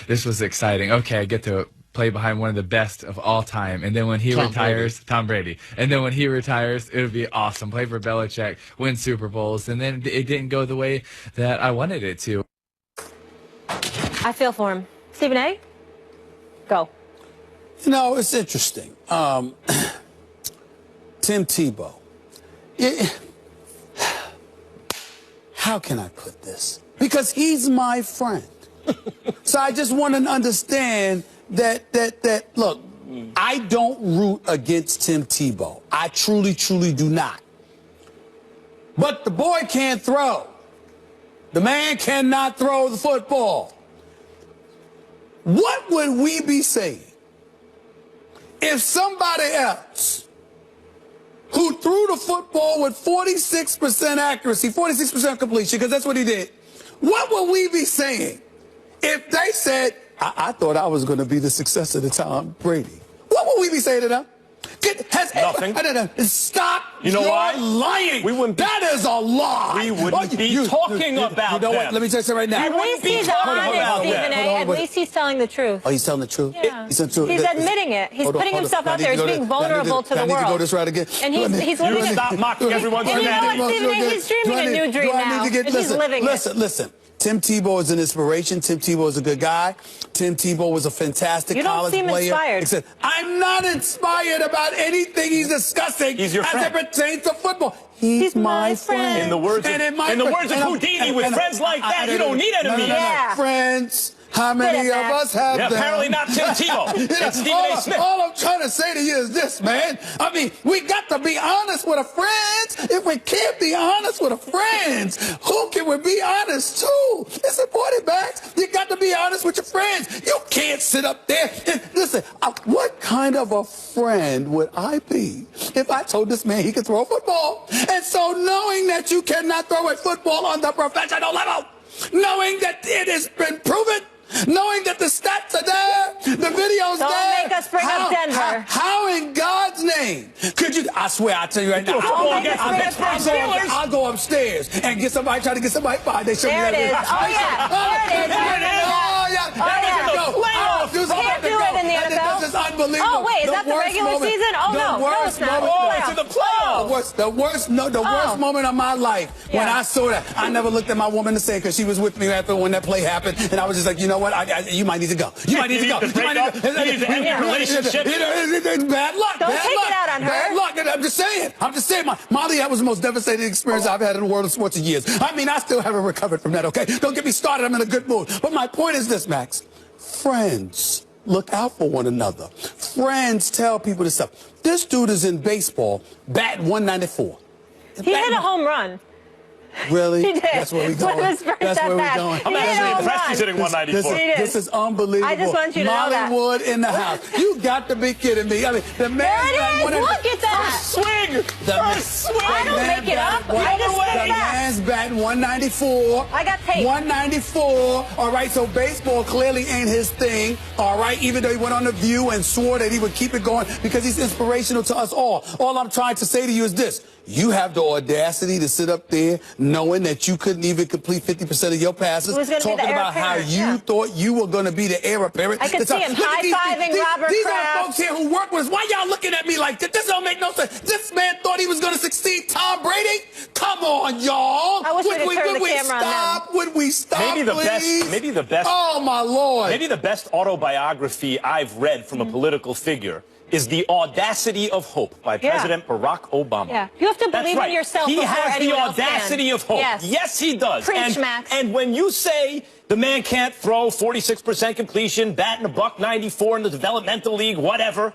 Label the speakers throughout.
Speaker 1: This was exciting. Okay, I get to play behind one of the best of all time. And then when he retires, Tom Brady. And then when he retires, it would be awesome. Play for Belichick, win Super Bowls. And then it didn't go the way that I wanted it to.
Speaker 2: I feel for him. Stephen A., go.
Speaker 3: You know, it's interesting. Tim Tebow. How can I put this? Because he's my friend. So I just want to understand that look, I don't root against Tim Tebow. I truly do not. But the boy can't throw. The man cannot throw the football. What would we be saying if somebody else who threw the football with 46% accuracy, 46% completion, because that's what he did, what would we be saying if they said, I thought I was going to be the successor to Tom Brady? What would we be saying to them?
Speaker 4: Nothing.
Speaker 3: Stop.
Speaker 4: You know why?
Speaker 3: Lying.
Speaker 4: We wouldn't.
Speaker 3: That is a lie.
Speaker 4: We wouldn't be talking about
Speaker 3: you know what? Let me tell you something right now.
Speaker 2: At least he's honest, Stephen A. At least he's telling the truth.
Speaker 3: Oh, he's telling the truth?
Speaker 2: Yeah.
Speaker 3: He's telling the truth.
Speaker 2: He's admitting it. He's putting himself out there. He's being vulnerable to the world.
Speaker 3: I need to go this route again.
Speaker 2: And he's living it.
Speaker 4: Stop mocking everyone's
Speaker 2: And you know
Speaker 4: humanity.
Speaker 2: what, Stephen A.? He's dreaming a new dream now. And he's living it.
Speaker 3: Listen. Tim Tebow is an inspiration. Tim Tebow is a good guy. Tim Tebow was a fantastic college player.
Speaker 2: You don't seem inspired.
Speaker 3: I'm not inspired about anything he's discussing
Speaker 4: He's your friend.
Speaker 3: as it pertains to football. He's my friend.
Speaker 4: In the words of Houdini, with friends like that, you don't need enemies.
Speaker 2: Yeah.
Speaker 3: Friends. How many of us have them?
Speaker 4: Apparently not Tim Tebow. It's Stephen A. Smith.
Speaker 3: All I'm trying to say to you is this, man. I mean, we got to be honest with our friends. If we can't be honest with our friends, who can we be honest to? It's important, Max. You got to be honest with your friends. You can't sit up there and listen. What kind of a friend would I be if I told this man he could throw a football? And so knowing that you cannot throw a football on the professional level, knowing that it has been proven, knowing that the stats are there, the video's there.
Speaker 2: Don't make us bring up Denver.
Speaker 3: How in God's name could you? I swear, I'll tell you right now. I'll go upstairs and get somebody, try to get somebody fired. They show
Speaker 2: there
Speaker 3: me
Speaker 2: it is. Oh, yeah. There it is. Can't do it in the NFL.
Speaker 3: This is unbelievable.
Speaker 2: Oh, wait, is that the regular season? Oh, no, it's not.
Speaker 4: It's in the playoffs.
Speaker 3: The worst moment of my life when I saw that. I never looked at my woman to say, because she was with me after when that play happened, and I was just like, you know what? You might need to go. You might need to go.
Speaker 4: You need to end your relationship.
Speaker 3: Bad luck.
Speaker 2: Don't take it out on her.
Speaker 3: Bad luck. I'm just saying. Molly, that was the most devastating experience I've had in the world of sports in years. I mean, I still haven't recovered from that, okay? Don't get me started. I'm in a good mood. But my point is this, Max. Friends look out for one another. Friends tell people this stuff. This dude is in baseball, batting 194.
Speaker 2: He hit a home run.
Speaker 3: Really?
Speaker 2: He did.
Speaker 3: That's where we going. That's where we going.
Speaker 4: I'm actually impressed he's hitting 194.
Speaker 3: This is unbelievable.
Speaker 2: I just want you to know that.
Speaker 3: Mollywood in the house. You got to be kidding me. I mean, the man.
Speaker 2: There it is. Look at that.
Speaker 4: Swing.
Speaker 2: I don't make it up. I just
Speaker 3: The
Speaker 2: said that.
Speaker 3: man's batting 194.
Speaker 2: I got tape.
Speaker 3: 194. All right, so baseball clearly ain't his thing. All right, even though he went on The View and swore that he would keep it going because he's inspirational to us all. All I'm trying to say to you is this. You have the audacity to sit up there knowing that you couldn't even complete 50% of your passes, talking about how you thought you were going to be the heir apparent.
Speaker 2: I could see him high-fiving Robert
Speaker 3: These
Speaker 2: Kraft.
Speaker 3: are folks here who work with us. Why y'all looking at me like that? This don't make no sense. This man thought he was going to succeed Tom Brady? Come on, y'all.
Speaker 2: I wish we could turn the camera on them.
Speaker 3: Would we stop,
Speaker 4: Maybe the best.
Speaker 3: Oh, my Lord.
Speaker 4: Maybe the best autobiography I've read from a political figure is The Audacity of Hope by President Barack Obama.
Speaker 2: Yeah. You have to believe in yourself
Speaker 4: He
Speaker 2: before
Speaker 4: has the
Speaker 2: anyone else
Speaker 4: audacity
Speaker 2: can.
Speaker 4: of hope. Yes, he does.
Speaker 2: Preach, Max.
Speaker 4: And when you say the man can't throw, 46% completion, batting $194 in the developmental league, whatever,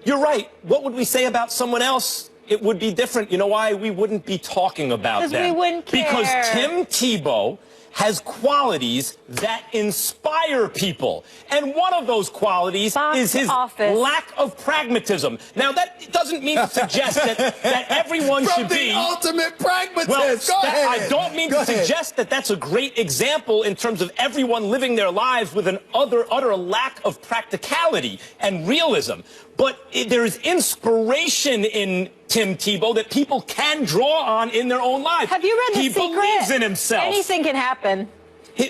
Speaker 4: you're right. What would we say about someone else? It would be different. You know why? We wouldn't be talking about them.
Speaker 2: Because we wouldn't care.
Speaker 4: Because Tim Tebow has qualities that inspire people. And one of those qualities is his lack of pragmatism. Now, that doesn't mean to suggest that everyone should be...
Speaker 3: the ultimate pragmatist.
Speaker 4: Well,
Speaker 3: Go ahead.
Speaker 4: I don't mean to suggest that that's a great example in terms of everyone living their lives with an utter lack of practicality and realism. But there is inspiration in Tim Tebow that people can draw on in their own lives.
Speaker 2: Have you read The
Speaker 4: He
Speaker 2: Secret?
Speaker 4: believes in himself.
Speaker 2: Anything can happen.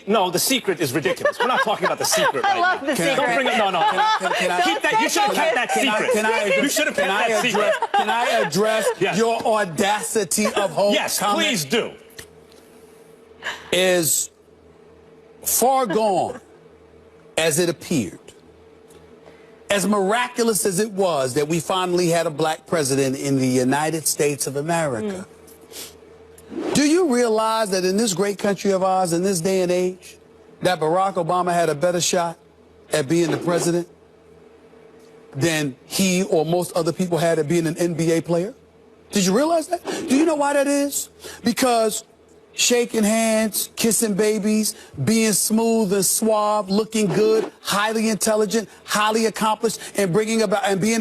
Speaker 4: No, the secret is ridiculous. We're not talking about the secret right
Speaker 2: I love the secret.
Speaker 4: Don't bring it. No. Keep that. You should have kept that secret. You should have kept that secret.
Speaker 3: Can I address your audacity of hope?
Speaker 4: Yes, please do.
Speaker 3: Is far gone as it appeared. As miraculous as it was that we finally had a black president in the United States of America. Do you realize that in this great country of ours, in this day and age, that Barack Obama had a better shot at being the president than he or most other people had at being an NBA player? Did you realize that? Do you know why that is? Because shaking hands, kissing babies, being smooth and suave, looking good, highly intelligent, highly accomplished, and being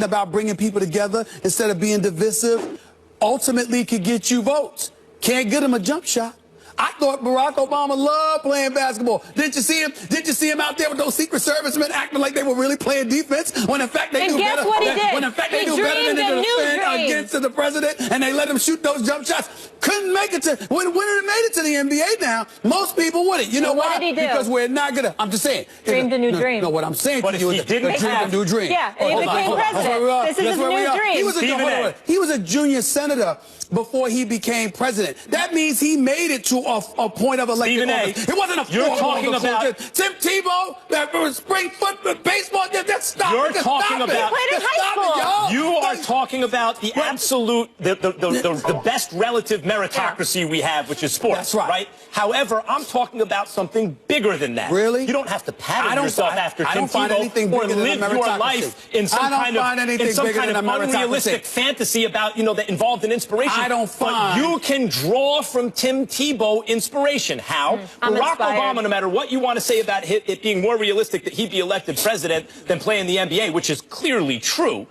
Speaker 3: about bringing people together instead of being divisive, ultimately could get you votes. Can't get him a jump shot. I thought Barack Obama loved playing basketball. Didn't you see him? Didn't you see him out there with those Secret Servicemen acting like they were really playing defense when in fact they do better? When in fact they do better than to defend against the president, and they let him shoot those jump shots. Couldn't make it to wouldn't have made it to the NBA now. Most people wouldn't. You know why?
Speaker 2: What did he do?
Speaker 3: Because we're not gonna. I'm just saying.
Speaker 2: Dreamed a new dream.
Speaker 3: No, what I'm saying to you is
Speaker 4: he didn't
Speaker 3: dream a new dream.
Speaker 2: Yeah, and he became president. This is his new dream.
Speaker 3: He was a junior senator before he became president. That means he made it to a point of elected office. It wasn't a
Speaker 4: you're talking about
Speaker 3: Tim Tebow, spring football, baseball. That's stop.
Speaker 4: You're talking about.
Speaker 2: He played in high school.
Speaker 4: You are talking about the absolute, the best relative meritocracy we have, which is sports.
Speaker 3: That's right.
Speaker 4: However, I'm talking about something bigger than that.
Speaker 3: Really?
Speaker 4: You don't have to pattern yourself after Tim
Speaker 3: Tebow
Speaker 4: or live your life in some kind of unrealistic fantasy about that involved in inspiration.
Speaker 3: I don't find.
Speaker 4: But you can draw from Tim Tebow inspiration. How? Barack Obama, no matter what you want to say about it being more realistic that he'd be elected president than play in the NBA, which is clearly true,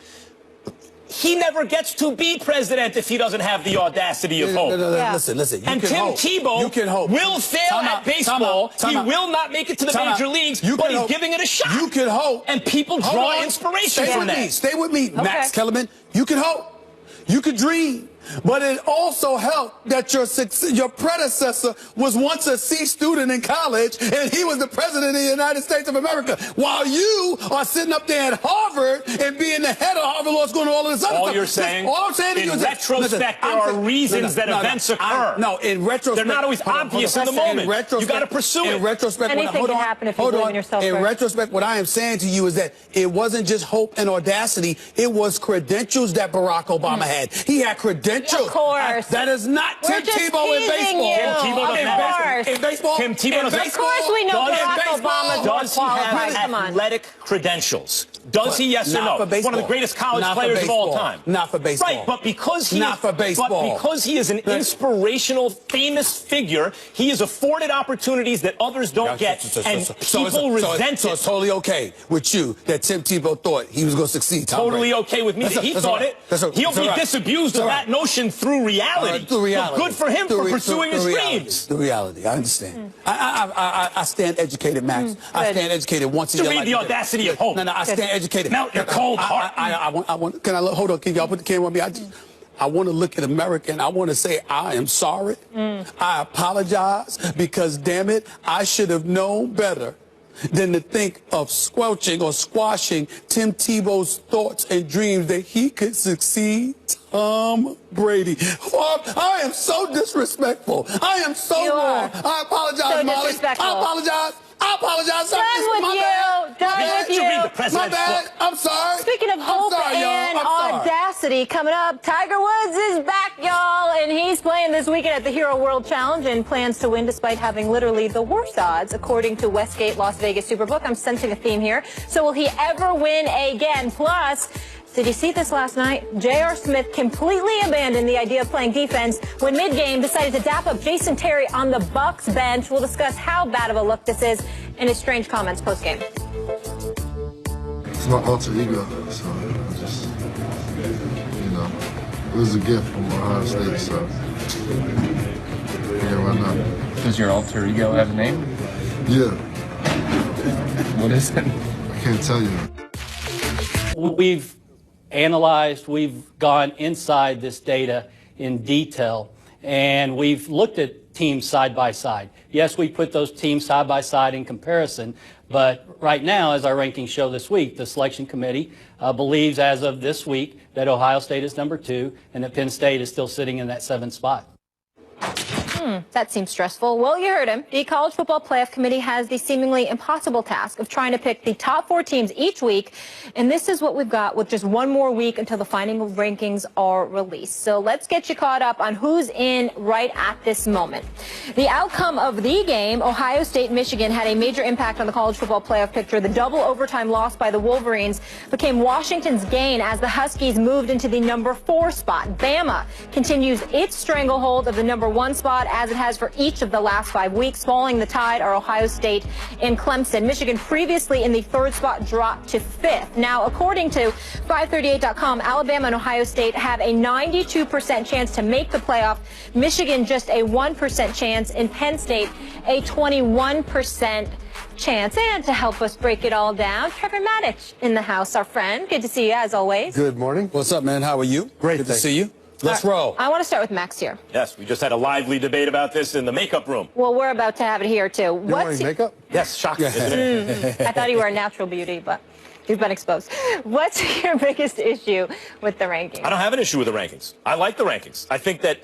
Speaker 4: he never gets to be president if he doesn't have the audacity of hope.
Speaker 3: Listen.
Speaker 4: And Tim Tebow will fail at baseball. He will not make it to the major leagues, but he's giving it a shot.
Speaker 3: You can hope.
Speaker 4: And people draw inspiration from that.
Speaker 3: Stay with me, Max Kellerman. You can hope. You could dream. But it also helped that your predecessor was once a C student in college, and he was the president of the United States of America, while you are sitting up there at Harvard and being the head of Harvard Law School and all of this other stuff.
Speaker 4: All I'm saying in retrospect, there are reasons that events occur.
Speaker 3: No, in retrospect.
Speaker 4: They're not always obvious in the moment. You got to pursue it.
Speaker 3: In retrospect,
Speaker 2: anything can happen if you believe in yourself.
Speaker 3: In retrospect, what I am saying to you is that it wasn't just hope and audacity. It was credentials that Barack Obama had. He had credentials.
Speaker 2: Of course.
Speaker 3: That is not Tim Tebow in baseball.
Speaker 2: In
Speaker 3: baseball.
Speaker 4: Tim Tebow.
Speaker 2: Of course we know Barack Obama's
Speaker 4: does he have athletic credentials? Does he? Yes or no? One of the greatest college players of all time.
Speaker 3: Not for baseball.
Speaker 4: Right, but because he is an inspirational, famous figure, he is afforded opportunities that others don't get, and people resent it.
Speaker 3: So it's totally okay with you that Tim Tebow thought he was going to succeed.
Speaker 4: Totally okay with me that he thought it. He'll be disabused of that notion through reality. But good for him for pursuing his dreams.
Speaker 3: The reality. I understand. I stand educated, Max. I stand educated once a year.
Speaker 4: To read the audacity of hope.
Speaker 3: No, I stand educated.
Speaker 4: Melt your cold heart.
Speaker 3: I want. Can I look? Hold on. Can y'all put the camera on me? I want to look at America and I want to say I am sorry. I apologize because, damn it, I should have known better than to think of squelching or squashing Tim Tebow's thoughts and dreams that he could succeed Tom Brady. I am so disrespectful. I am so wrong. I apologize, Molly. I apologize.
Speaker 2: Done with you.
Speaker 3: My bad. I'm sorry.
Speaker 2: Speaking of hope and audacity, coming up, Tiger Woods is back, y'all, and he's playing this weekend at the Hero World Challenge and plans to win despite having literally the worst odds, according to Westgate Las Vegas Superbook. I'm sensing a theme here. So will he ever win again? Plus, did you see this last night? J.R. Smith completely abandoned the idea of playing defense when mid-game decided to dap up Jason Terry on the Bucks bench. We'll discuss how bad of a look this is and his strange comments post-game.
Speaker 5: It's my alter ego, so I just, it was a gift from Ohio State, so yeah, why not?
Speaker 6: Does your alter ego have a name?
Speaker 5: Yeah.
Speaker 6: What is it?
Speaker 5: I can't tell you.
Speaker 7: We've analyzed, we've gone inside this data in detail, and we've looked at teams side by side. Yes, we put those teams side by side in comparison, but right now, as our rankings show this week, the selection committee believes as of this week that Ohio State is number 2 and that Penn State is still sitting in that 7th spot.
Speaker 2: That seems stressful. Well, you heard him. The College Football Playoff Committee has the seemingly impossible task of trying to pick the top 4 teams each week. And this is what we've got with just one more week until the final rankings are released. So let's get you caught up on who's in right at this moment. The outcome of the game, Ohio State, Michigan, had a major impact on the College Football Playoff picture. The double overtime loss by the Wolverines became Washington's gain as the Huskies moved into the number 4 spot. Bama continues its stranglehold of the number 1 spot as it has for each of the last 5 weeks. Following the tide are Ohio State and Clemson. Michigan, previously in the 3rd spot, dropped to 5th. Now, according to 538.com, Alabama and Ohio State have a 92% chance to make the playoff. Michigan just a 1% chance, and Penn State a 21% chance. And to help us break it all down, Trevor Maddich in the house, our friend. Good to see you, as always.
Speaker 8: Good morning. What's up, man? How are you?
Speaker 3: Great.
Speaker 8: Good to see you. Let's roll.
Speaker 2: I want to start with Max here.
Speaker 4: Yes, we just had a lively debate about this in the makeup room.
Speaker 2: Well, we're about to have it here, too.
Speaker 3: You wearing makeup?
Speaker 4: Yes, shocking.
Speaker 2: I thought you were a natural beauty, but you've been exposed. What's your biggest issue with the rankings?
Speaker 4: I don't have an issue with the rankings. I like the rankings. I think that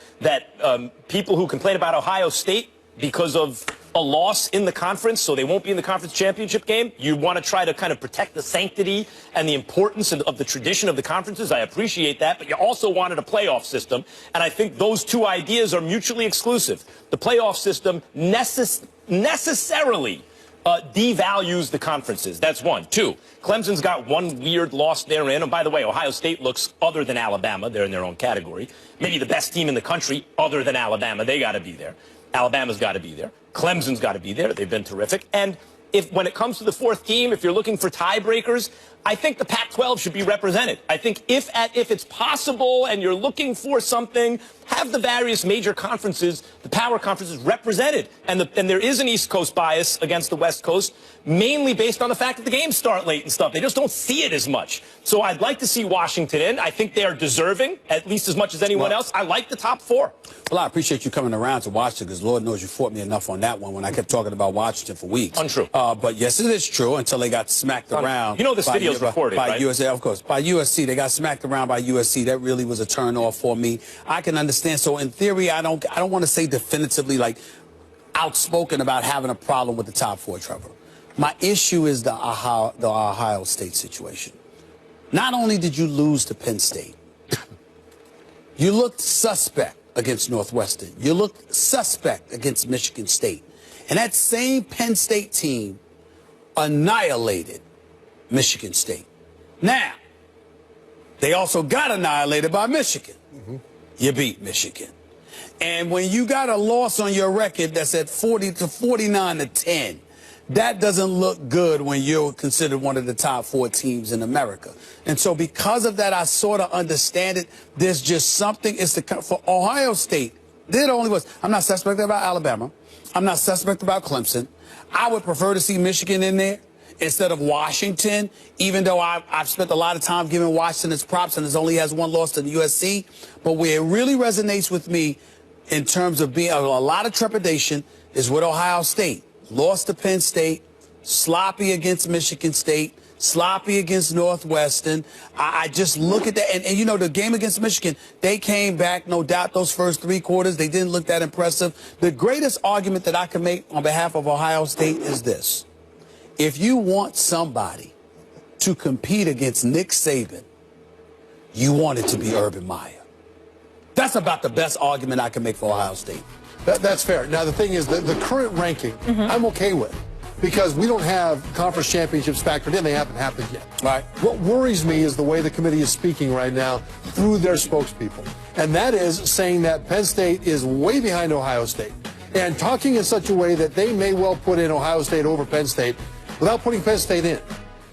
Speaker 4: people who complain about Ohio State because of a loss in the conference, so they won't be in the conference championship game, you want to try to kind of protect the sanctity and the importance of the tradition of the conferences. I appreciate that, but you also wanted a playoff system, and I think those two ideas are mutually exclusive. The playoff system necessarily devalues the conferences. That's one. 2, Clemson's got one weird loss therein. And by the way, Ohio State looks, other than Alabama, they're in their own category, maybe the best team in the country other than Alabama. They got to be there. Alabama's got to be there. Clemson's got to be there. They've been terrific. And when it comes to the 4th team, if you're looking for tiebreakers, I think the Pac-12 should be represented. I think if it's possible and you're looking for something, have the various major conferences, the power conferences, represented. And there is an East Coast bias against the West Coast, mainly based on the fact that the games start late and stuff. They just don't see it as much. So I'd like to see Washington in. I think they are deserving, at least as much as anyone else. I like the top 4.
Speaker 8: Well, I appreciate you coming around to Washington, because Lord knows you fought me enough on that one when I kept talking about Washington for weeks.
Speaker 4: Untrue.
Speaker 8: But yes, it is true until they got smacked around.
Speaker 4: You know this video's recorded,
Speaker 8: by
Speaker 4: right?
Speaker 8: USA, of course. By USC. They got smacked around by USC. That really was a turn off for me. I can understand. So in theory, I don't want to say definitively, like, outspoken about having a problem with the top 4, Trevor. My issue is the Ohio State situation. Not only did you lose to Penn State, you looked suspect against Northwestern. You looked suspect against Michigan State. And that same Penn State team annihilated Michigan State. Now, they also got annihilated by Michigan. You beat Michigan. And when you got a loss on your record that's at 49-10, that doesn't look good when you're considered one of the top 4 teams in America. And so because of that, I sort of understand it. There's just something. For Ohio State, they're the only ones. I'm not suspect about Alabama. I'm not suspect about Clemson. I would prefer to see Michigan in there instead of Washington, even though I've spent a lot of time giving Washington its props and it only has 1 loss to the USC. But where it really resonates with me in terms of being a lot of trepidation is with Ohio State. Lost to Penn State, sloppy against Michigan State, sloppy against Northwestern. I just look at that. And, you know, the game against Michigan, they came back, no doubt, those first 3 quarters. They didn't look that impressive. The greatest argument that I can make on behalf of Ohio State is this. If you want somebody to compete against Nick Saban, you want it to be Urban Meyer. That's about the best argument I can make for Ohio State.
Speaker 9: That's fair. Now, the thing is, the current ranking, I'm okay with, because we don't have conference championships factored in. They haven't happened yet.
Speaker 8: Right.
Speaker 9: What worries me is the way the committee is speaking right now through their spokespeople. And that is saying that Penn State is way behind Ohio State and talking in such a way that they may well put in Ohio State over Penn State without putting Penn State in.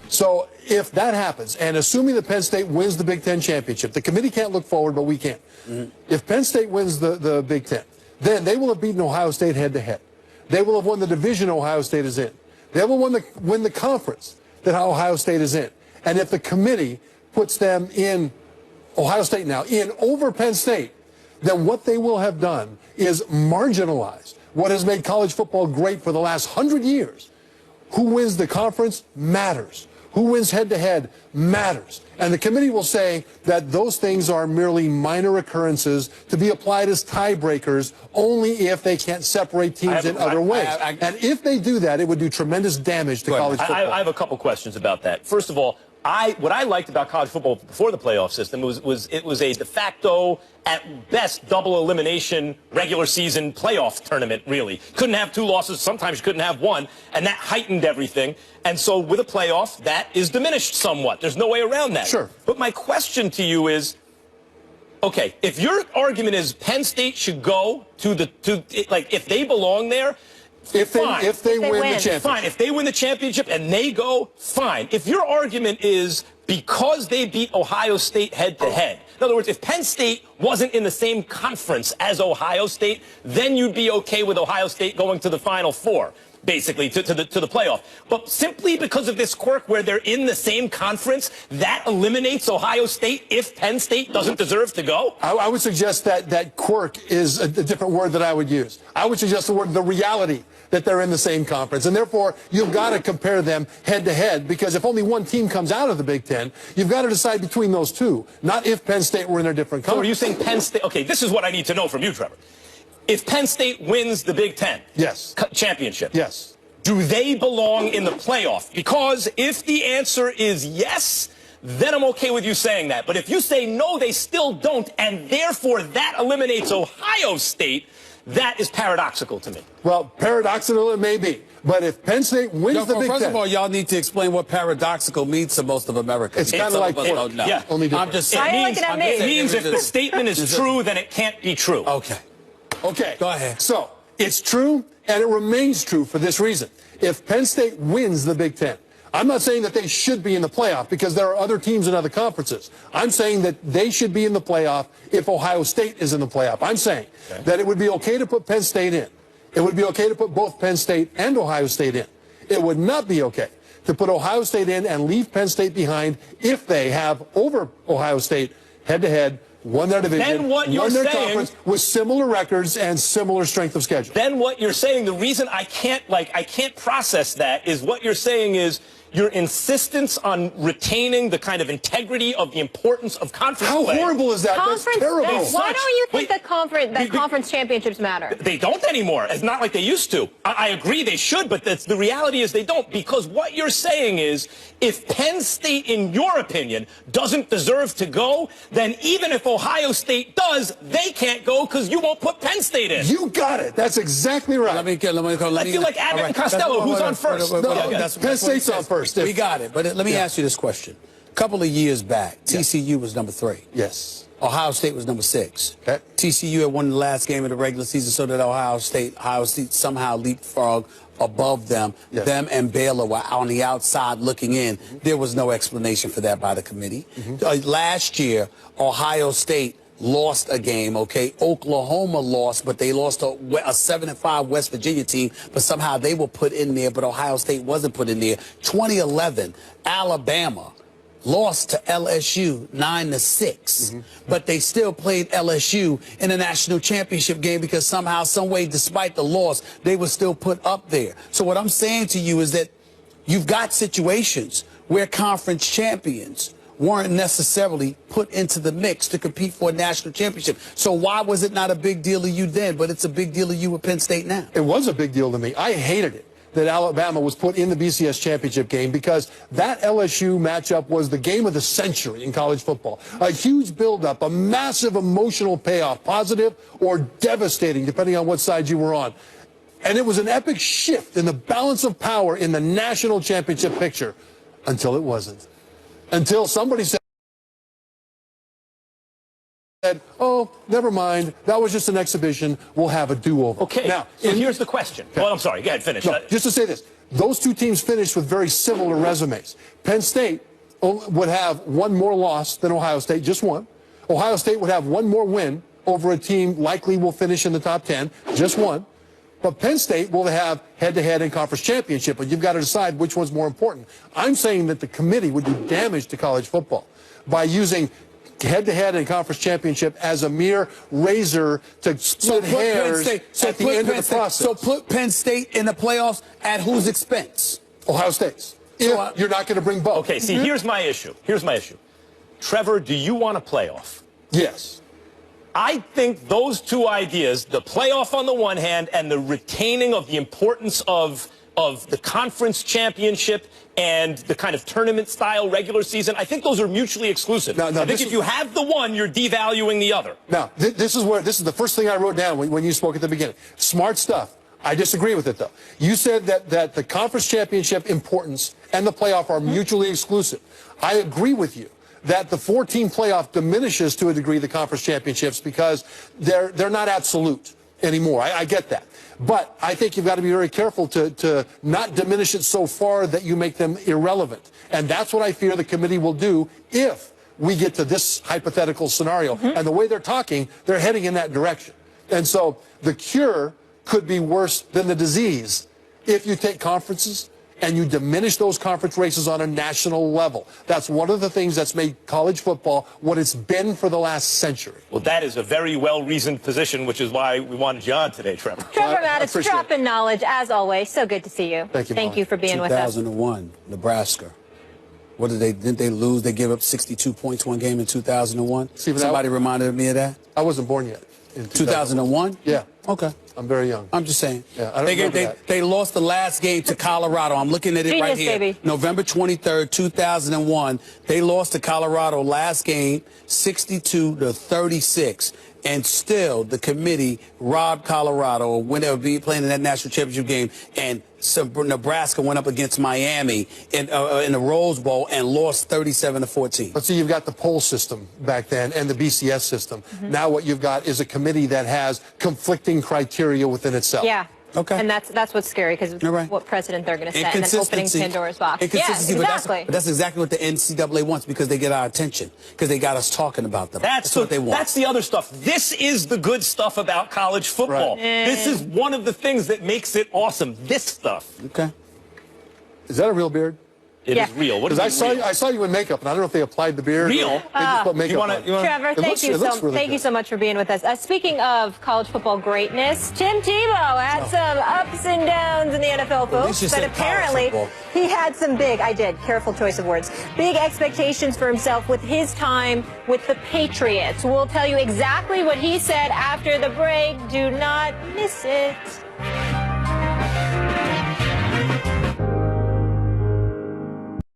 Speaker 9: So if that happens, and assuming that Penn State wins the Big Ten championship, the committee can't look forward, but we can. If Penn State wins the Big Ten, then they will have beaten Ohio State head-to-head. They will have won the division Ohio State is in. They will win the conference that Ohio State is in. And if the committee puts them in, Ohio State now, in over Penn State, then what they will have done is marginalized what has made college football great for the last 100 years. Who wins the conference matters. Who wins head-to-head matters. And the committee will say that those things are merely minor occurrences to be applied as tiebreakers only if they can't separate teams in other ways. And if they do that, it would do tremendous damage to college football.
Speaker 4: I have a couple questions about that. First of all, what I liked about college football before the playoff system was it was a de facto, at best, double elimination regular season playoff tournament, really. Couldn't have two losses. Sometimes you couldn't have one. And that heightened everything. And so with a playoff, that is diminished somewhat. There's no way around that.
Speaker 9: Sure.
Speaker 4: But my question to you is, okay, if your argument is Penn State should go if they belong there,
Speaker 9: if they win the championship.
Speaker 4: Fine. If they win the championship and they go, fine. If your argument is because they beat Ohio State head-to-head, in other words, if Penn State wasn't in the same conference as Ohio State, then you'd be okay with Ohio State going to the Final Four, basically, to the playoff. But simply because of this quirk where they're in the same conference, that eliminates Ohio State if Penn State doesn't deserve to go?
Speaker 9: I would suggest that quirk is a different word that I would use. I would suggest the reality that they're in the same conference. And therefore, you've got to compare them head-to-head, because if only one team comes out of the Big Ten, you've got to decide between those two, not if Penn State were in a different conference.
Speaker 4: So are you saying Penn State? Okay, this is what I need to know from you, Trevor. If Penn State wins the Big Ten championship,
Speaker 9: yes,
Speaker 4: do they belong in the playoff? Because if the answer is yes, then I'm okay with you saying that. But if you say no, they still don't, and therefore that eliminates Ohio State, that is paradoxical to me.
Speaker 9: Well, paradoxical it may be. But if Penn State wins the Big Ten...
Speaker 8: First of all, y'all need to explain what paradoxical means to most of America.
Speaker 9: It's kind of like...
Speaker 4: Yeah.
Speaker 9: Only
Speaker 8: I'm just saying.
Speaker 4: It means if the statement is true, then it can't be true.
Speaker 9: Okay.
Speaker 8: Go ahead.
Speaker 9: So, it's true, and it remains true for this reason. If Penn State wins the Big Ten, I'm not saying that they should be in the playoff because there are other teams in other conferences. I'm saying that they should be in the playoff if Ohio State is in the playoff. I'm saying that it would be okay to put Penn State in. It would be okay to put both Penn State and Ohio State in. It would not be okay to put Ohio State in and leave Penn State behind if they have over Ohio State head-to-head, won their division, won their conference with similar records and similar strength of schedule.
Speaker 4: Then what you're saying, the reason I can't process that is what you're saying is your insistence on retaining the kind of integrity of the importance of conference play.
Speaker 9: How horrible is that? That's terrible.
Speaker 2: Why don't you think that conference championships matter?
Speaker 4: They don't anymore. It's not like they used to. I agree they should, but the reality is they don't. Because what you're saying is if Penn State, in your opinion, doesn't deserve to go, then even if Ohio State does, they can't go because you won't put Penn State in.
Speaker 9: You got it. That's exactly right.
Speaker 4: I feel like Abbott and Costello, who's on first?
Speaker 9: Penn State's on first.
Speaker 8: We got it. But let me ask you this question. A couple of years back, TCU was number 3.
Speaker 9: Yes.
Speaker 8: Ohio State was number 6.
Speaker 9: Okay.
Speaker 8: TCU had won the last game of the regular season, so that Ohio State somehow leapfrogged above them.
Speaker 9: Yes.
Speaker 8: Them and Baylor were on the outside looking in. There was no explanation for that by the committee. Last year, Ohio State lost a game, okay? Oklahoma lost, but they lost a 7-5 West Virginia team, but somehow they were put in there, but Ohio State wasn't put in there. 2011, Alabama lost to LSU 9-6, but they still played LSU in a national championship game because somehow, some way, despite the loss, they were still put up there. So what I'm saying to you is that you've got situations where conference champions weren't necessarily put into the mix to compete for a national championship. So why was it not a big deal to you then, but it's a big deal to you with Penn State now?
Speaker 9: It was a big deal to me. I hated it that Alabama was put in the BCS championship game because that LSU matchup was the game of the century in college football. A huge buildup, a massive emotional payoff, positive or devastating, depending on what side you were on. And it was an epic shift in the balance of power in the national championship picture until it wasn't. Until somebody said, oh, never mind, that was just an exhibition, we'll have a do-over.
Speaker 4: Okay, now, so here's the question. Okay. Well, I'm sorry, go ahead, finish.
Speaker 9: No, just to say this, those two teams finished with very similar resumes. Penn State would have one more loss than Ohio State, just one. Ohio State would have one more win over a team likely will finish in the top 10, just one. But Penn State will have head-to-head in conference championship, but you've got to decide which one's more important. I'm saying that the committee would do damage to college football by using head-to-head in conference championship as a mere razor to split hairs at the end of the process.
Speaker 8: So put Penn State in the playoffs at whose expense?
Speaker 9: Ohio State's. If you're not going to bring both.
Speaker 4: Okay, see, here's my issue. Trevor, do you want a playoff?
Speaker 9: Yes.
Speaker 4: I think those two ideas, the playoff on the one hand and the retaining of the importance of the conference championship and the kind of tournament-style regular season, I think those are mutually exclusive. I think if you have the one, you're devaluing the other.
Speaker 9: Now, this is the first thing I wrote down when you spoke at the beginning. Smart stuff. I disagree with it, though. You said that the conference championship importance and the playoff are mutually exclusive. I agree with you that the 4-team playoff diminishes to a degree the conference championships because they're not absolute anymore. I get that. But I think you've got to be very careful to not diminish it so far that you make them irrelevant. And that's what I fear the committee will do if we get to this hypothetical scenario. And the way they're talking, they're heading in that direction. And so the cure could be worse than the disease if you take conferences and you diminish those conference races on a national level. That's one of the things that's made college football what it's been for the last century.
Speaker 4: Well, that is a very well-reasoned position, which is why we wanted you on today, Trevor.
Speaker 2: Trevor Mattis, dropping knowledge, as always. So good to see you.
Speaker 9: Thank you,
Speaker 2: Thank you for being with us.
Speaker 8: 2001, Nebraska. What didn't they lose? They gave up 62 points one game in 2001. Somebody reminded me of that.
Speaker 9: I wasn't born yet. In
Speaker 8: 2001?
Speaker 9: Yeah.
Speaker 8: Okay.
Speaker 9: I'm very young.
Speaker 8: I'm just saying.
Speaker 9: Yeah, I don't remember that.
Speaker 8: They lost the last game to Colorado. I'm looking at it
Speaker 2: Genius,
Speaker 8: right here.
Speaker 2: baby.
Speaker 8: November 23rd, 2001. They lost to Colorado last game, 62-36. And still, the committee robbed Colorado when they would be playing in that national championship game. And Nebraska went up against Miami in the Rose Bowl and lost 37-14.
Speaker 9: But see, you've got the poll system back then and the BCS system. Now what you've got is a committee that has conflicting criteria within itself.
Speaker 2: Yeah.
Speaker 8: Okay.
Speaker 2: And that's what's scary because what precedent they're going to set and then opening Pandora's box.
Speaker 8: Inconsistency,
Speaker 2: yeah, exactly.
Speaker 8: But that's exactly what the NCAA wants because they get our attention, because they got us talking about them. That's what they want.
Speaker 4: That's the other stuff. This is the good stuff about college football.
Speaker 9: Right.
Speaker 4: This is one of the things that makes it awesome. This stuff.
Speaker 8: Okay.
Speaker 9: Is that a real beard?
Speaker 4: It is real. What is
Speaker 9: Because I saw you in makeup, and I don't know if they applied the beard.
Speaker 4: Real?
Speaker 9: They just put makeup on.
Speaker 2: Trevor, thank you so much for being with us. Speaking of college football greatness, Tim Tebow had some ups and downs in the NFL, folks, but apparently he had some careful choice of words, big expectations for himself with his time with the Patriots. We'll tell you exactly what he said after the break. Do not miss it.